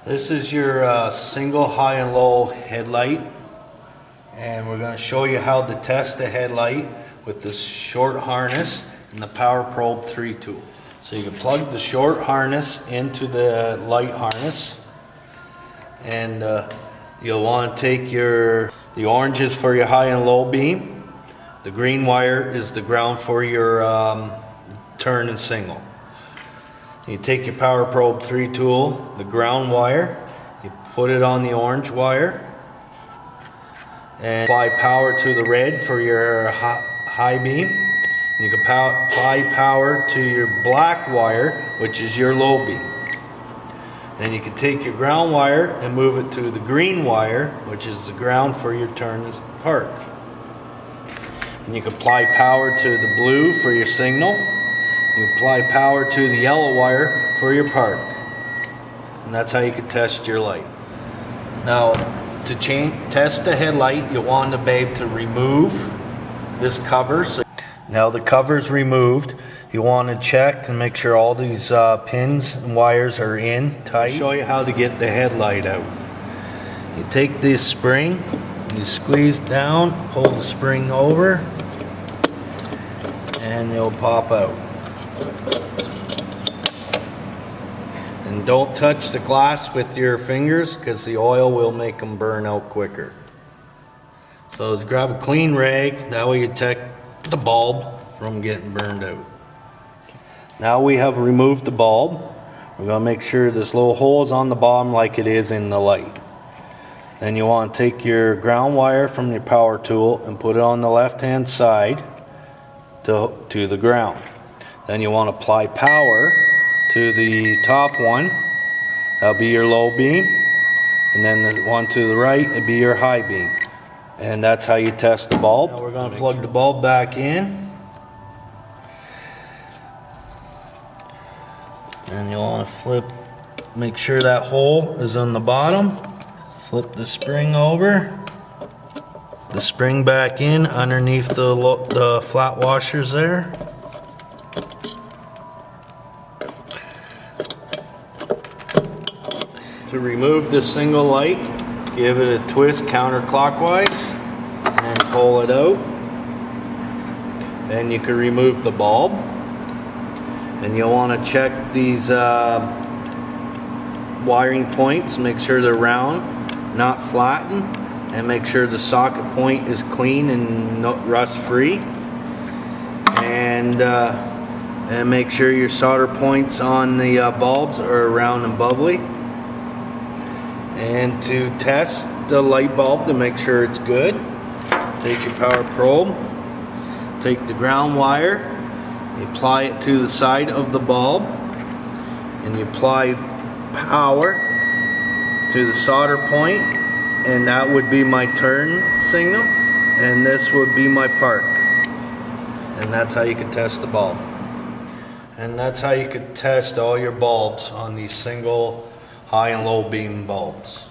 This is your single high and low headlight, and we're going to show you how to test the headlight with this short harness and the Power Probe 3 tool. So you can plug the short harness into the light harness, and you'll want to take the orange is for your high and low beam, the green wire is the ground for your turn and signal. You take your Power Probe 3 tool, the ground wire, you put it on the orange wire and apply power to the red for your high beam. You can apply power to your black wire, which is your low beam. Then you can take your ground wire and move it to the green wire, which is the ground for your turn and park. And you can apply power to the blue for your signal. You apply power to the yellow wire for your park. And that's how you can test your light. Now, to test the headlight, you want to be able to remove this cover. Now the cover is removed. You want to check and make sure all these pins and wires are in tight. I'll show you how to get the headlight out. You take this spring, you squeeze down, pull the spring over, and it'll pop out. And don't touch the glass with your fingers because the oil will make them burn out quicker. So grab a clean rag, that way you protect the bulb from getting burned out. Now we have removed the bulb. We're going to make sure this little hole is on the bottom like it is in the light. Then you want to take your ground wire from your power tool and put it on the left hand side to the ground. Then you want to apply power to the top one. That'll be your low beam. And then the one to the right will be your high beam. And that's how you test the bulb. Now we're going to plug the bulb back in. And you'll want to make sure that hole is on the bottom. Flip the spring over. The spring back in underneath the flat washers there. To remove the single light, give it a twist counterclockwise and pull it out. Then you can remove the bulb. And you'll want to check these wiring points, make sure they're round, not flattened, and make sure the socket point is clean and rust free. And make sure your solder points on the bulbs are round and bubbly. And to test the light bulb to make sure it's good, take your Power Probe, take the ground wire, you apply it to the side of the bulb, and you apply power to the solder point, and that would be my turn signal, and this would be my park. And that's how you can test the bulb. And that's how you could test all your bulbs on these single high and low beam bulbs.